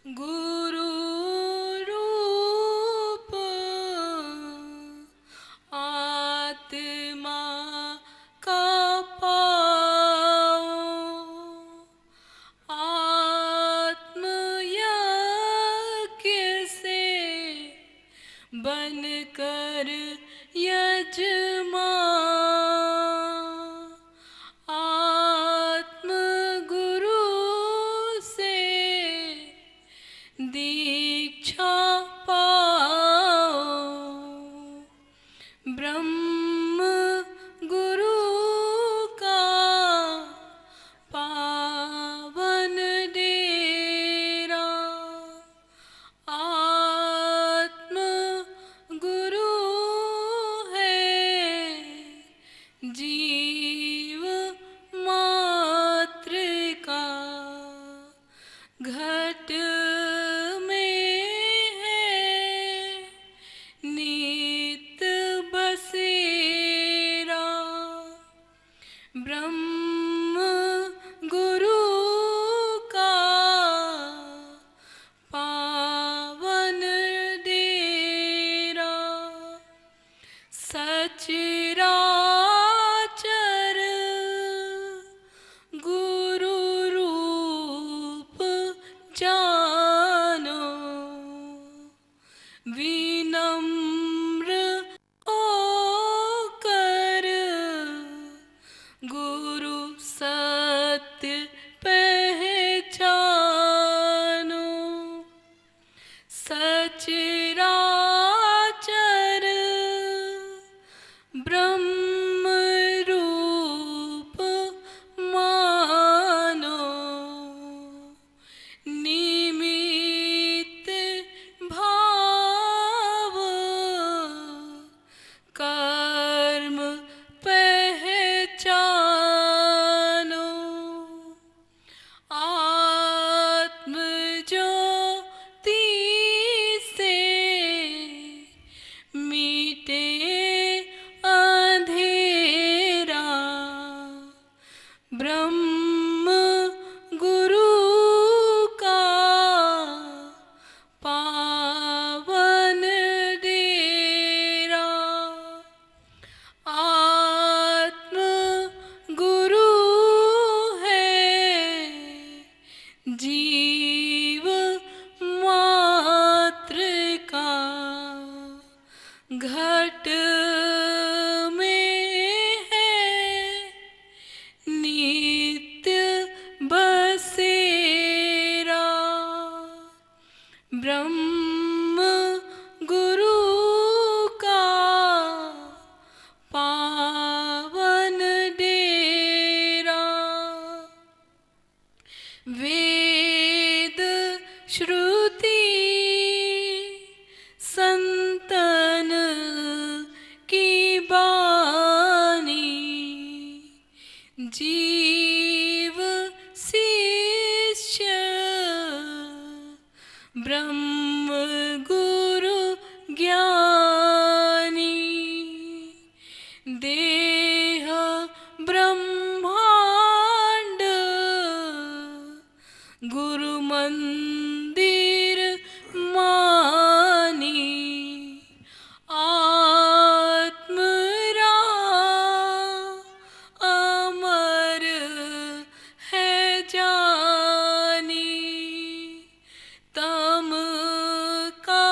गुरु रूप आत्मा का पाओ, आत्म यज्ञ से बनकर यजमान, आत्म गुरु से दीक्षा पाओ, ब्रह्म गुरु का पावन डेरा, आत्म गुरु है जीव मात्र का, घट में है नित बसेरा, ब्रह्म गुरु का पावन डेरा, सचराचर गुरु रूप जानो, विनम्र होकर गुरु सत्य पहचानो, सचराचर ब्रह्म रूप मानो, निमित्त भाव कर्म पहचानो, आत्म ज्योति से मीटे अंधेरा, ब्रह्म गुरु का पावन डेरा, आत्म गुरु है जीव मात्र का, घट में है नित्य बसेरा, ब्रह्म गुरु का पावन डेरा, वेद श्रुति संतन की बानी, जीव शिष्य ब्रह्म गुरु ज्ञानी, देह ब्रह्मांड गुरु मंदिर मानी, अमर है जानी, तम का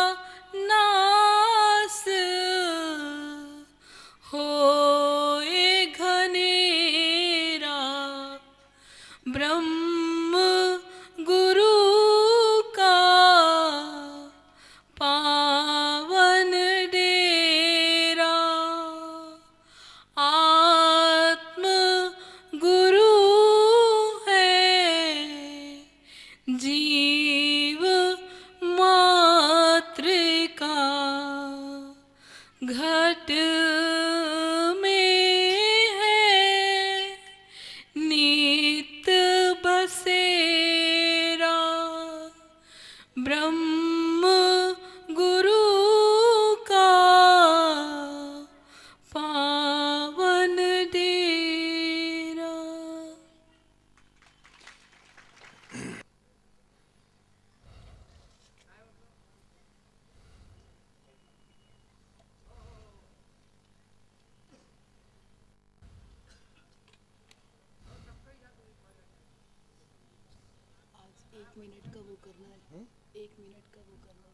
मिनट का वो करना है। 1 मिनट का वो करना है।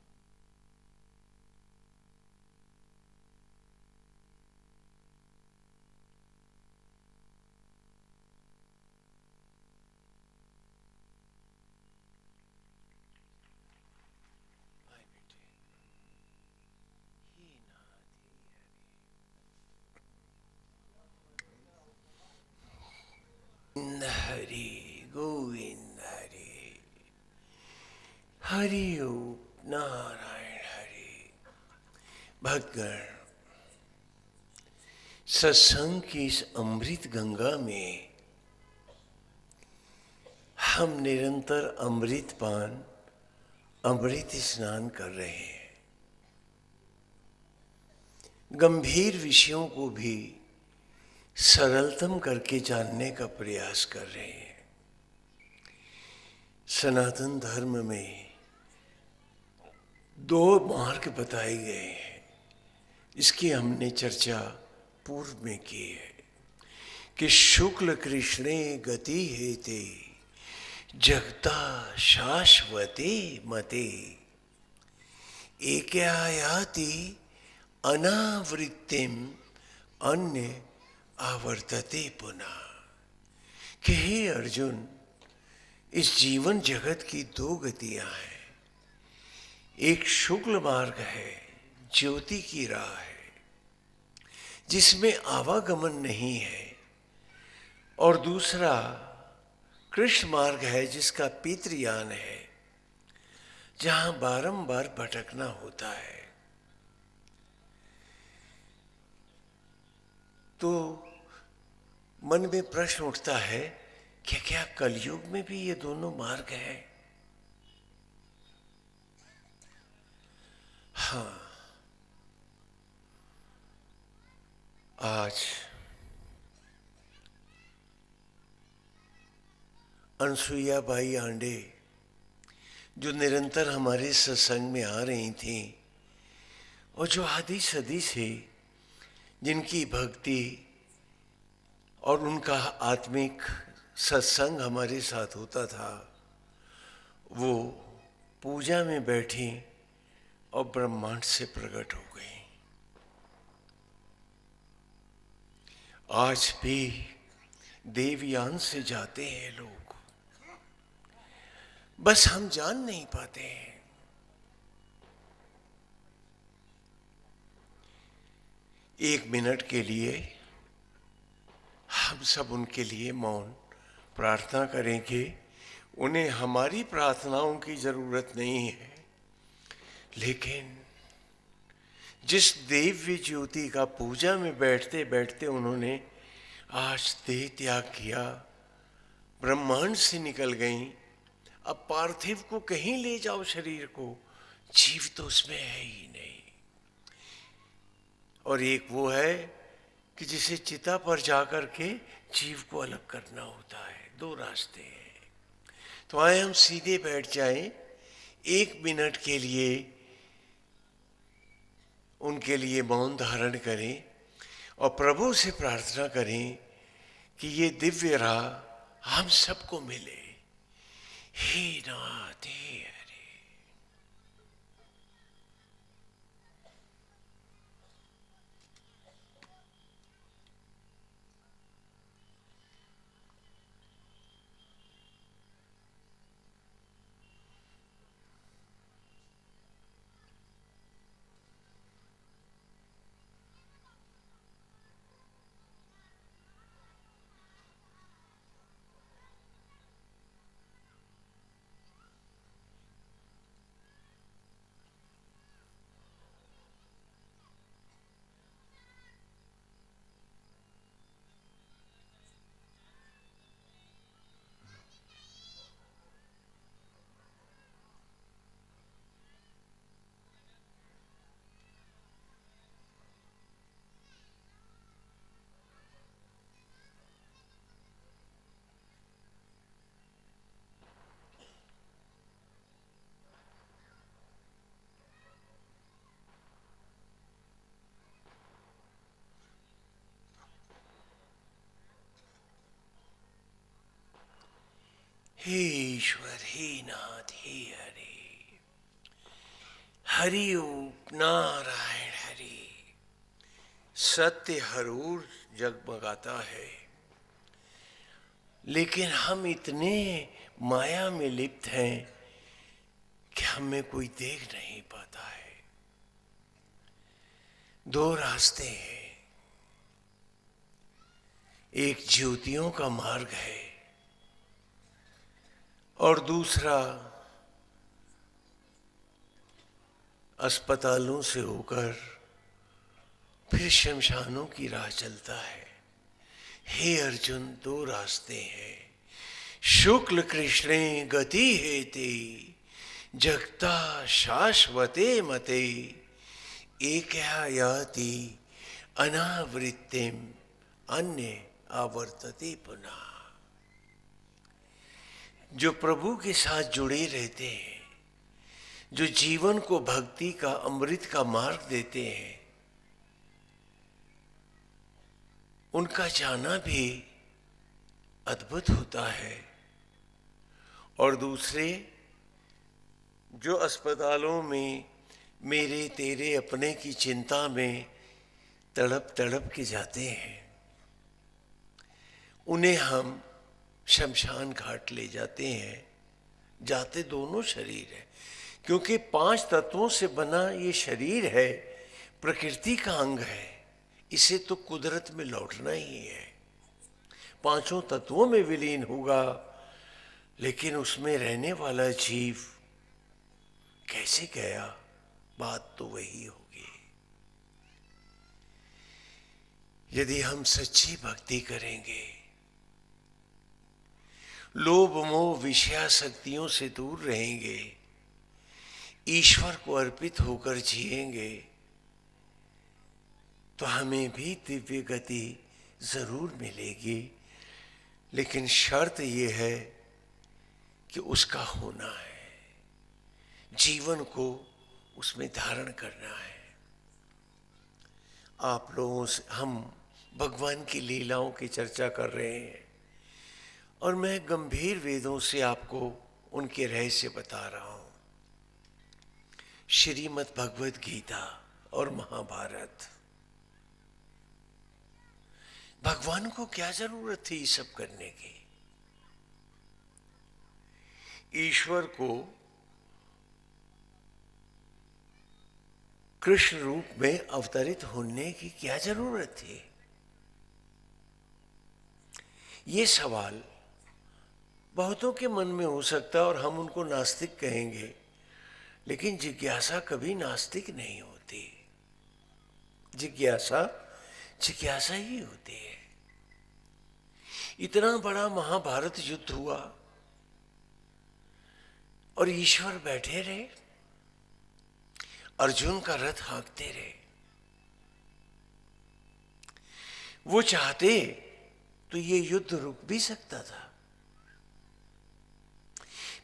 हरि गोविंद हरि हरि ओम नारायण हरि। भक्तगण, सत्संग की इस अमृत गंगा में हम निरंतर अमृत पान, अमृत स्नान कर रहे हैं। गंभीर विषयों को भी सरलतम करके जानने का प्रयास कर रहे हैं। सनातन धर्म में 2 मार्ग बताए गए हैं। इसकी हमने चर्चा पूर्व में की है कि शुक्ल कृष्णे गति हेते जगता शाश्वते मते एकायाति अनावृत्तिम अन्य आवर्तते पुनः। कि हे अर्जुन, इस जीवन जगत की 2 गतियां हैं। एक शुक्ल मार्ग है, ज्योति की राह है, जिसमें आवागमन नहीं है, और दूसरा कृष्ण मार्ग है, जिसका पितृयान है, जहां बारंबार भटकना होता है। तो मन में प्रश्न उठता है कि क्या कलयुग में भी ये दोनों मार्ग हैं? हाँ, आज अनसुईया बाई आंडे जो निरंतर हमारे सत्संग में आ रही थी और जो आदि सदी से जिनकी भक्ति और उनका आत्मिक सत्संग हमारे साथ होता था, वो पूजा में बैठी और ब्रह्मांड से प्रकट हो गई। आज भी देवयान से जाते हैं लोग, बस हम जान नहीं पाते हैं। एक मिनट के लिए हम सब उनके लिए मौन प्रार्थना करेंगे। उन्हें हमारी प्रार्थनाओं की जरूरत नहीं है, लेकिन जिस दिव्य ज्योति का पूजा में बैठते बैठते उन्होंने आज देह त्याग किया, ब्रह्मांड से निकल गई। अब पार्थिव को कहीं ले जाओ शरीर को, जीव तो उसमें है ही नहीं। और एक वो है कि जिसे चिता पर जाकर के जीव को अलग करना होता है। 2 रास्ते हैं। तो आए हम सीधे बैठ जाएं, 1 मिनट के लिए उनके लिए मौन धारण करें और प्रभु से प्रार्थना करें कि ये दिव्य राह हम सबको मिले। हे नाथ, हे हरि। हे ईश्वर, हे नाथ, हे हरि, हरि ओम नारायण हरि। सत्य हरूर जगमगाता है, लेकिन हम इतने माया में लिप्त हैं कि हमें कोई देख नहीं पाता है। दो रास्ते हैं, एक ज्योतियों का मार्ग है और दूसरा अस्पतालों से होकर फिर शमशानों की राह चलता है। हे अर्जुन, दो रास्ते हैं, शुक्ल कृष्णे गति हेते, जगता शाश्वते मते, एकया याति अनावृत्तिम अन्य आवर्तते पुनः। जो प्रभु के साथ जुड़े रहते हैं, जो जीवन को भक्ति का, अमृत का मार्ग देते हैं, उनका जाना भी अद्भुत होता है। और दूसरे जो अस्पतालों में मेरे तेरे अपने की चिंता में तड़प तड़प के जाते हैं, उन्हें हम शमशान घाट ले जाते हैं। जाते दोनों शरीर है, क्योंकि 5 तत्वों से बना ये शरीर है, प्रकृति का अंग है, इसे तो कुदरत में लौटना ही है, 5 तत्वों में विलीन होगा। लेकिन उसमें रहने वाला जीव कैसे गया, बात तो वही होगी। यदि हम सच्ची भक्ति करेंगे, लोभ मोह विषयासक्तियों से दूर रहेंगे, ईश्वर को अर्पित होकर जिएंगे, तो हमें भी दिव्य गति जरूर मिलेगी। लेकिन शर्त यह है कि उसका होना है, जीवन को उसमें धारण करना है। आप लोगों से हम भगवान की लीलाओं की चर्चा कर रहे हैं और मैं गंभीर वेदों से आपको उनके रहस्य बता रहा हूं। श्रीमद् भगवद गीता और महाभारत, भगवान को क्या जरूरत थी ये सब करने की? ईश्वर को कृष्ण रूप में अवतरित होने की क्या जरूरत थी? ये सवाल बहुतों के मन में हो सकता है और हम उनको नास्तिक कहेंगे, लेकिन जिज्ञासा कभी नास्तिक नहीं होती। जिज्ञासा जिज्ञासा ही होती है। इतना बड़ा महाभारत युद्ध हुआ और ईश्वर बैठे रहे, अर्जुन का रथ हाँकते रहे। वो चाहते तो ये युद्ध रुक भी सकता था,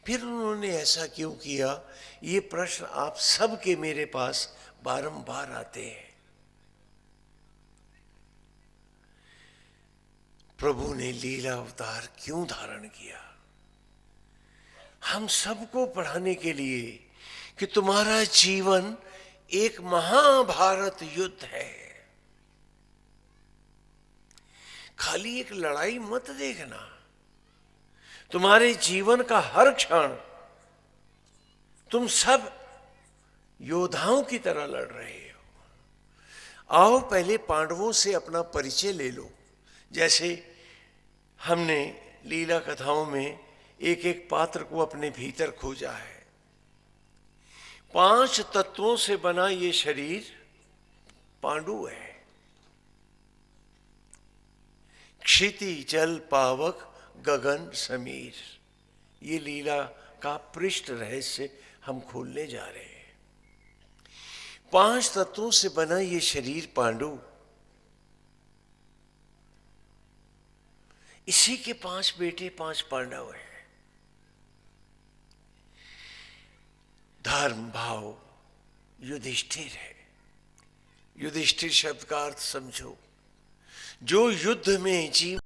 फिर उन्होंने ऐसा क्यों किया? ये प्रश्न आप सबके मेरे पास बारंबार आते हैं। प्रभु ने लीला अवतार क्यों धारण किया? हम सबको पढ़ाने के लिए कि तुम्हारा जीवन एक महाभारत युद्ध है। खाली एक लड़ाई मत देखना, तुम्हारे जीवन का हर क्षण तुम सब योद्धाओं की तरह लड़ रहे हो। आओ पहले पांडवों से अपना परिचय ले लो। जैसे हमने लीला कथाओं में एक एक पात्र को अपने भीतर खोजा है। 5 तत्वों से बना ये शरीर पांडु है। क्षिति जल पावक गगन समीर, ये लीला का पृष्ठ रहस्य हम खोलने जा रहे हैं। 5 तत्वों से बना ये शरीर पांडु, इसी के 5 बेटे 5 पांडव हैं। धर्म भाव युधिष्ठिर है। युधिष्ठिर शब्द का अर्थ समझो, जो युद्ध में जीवन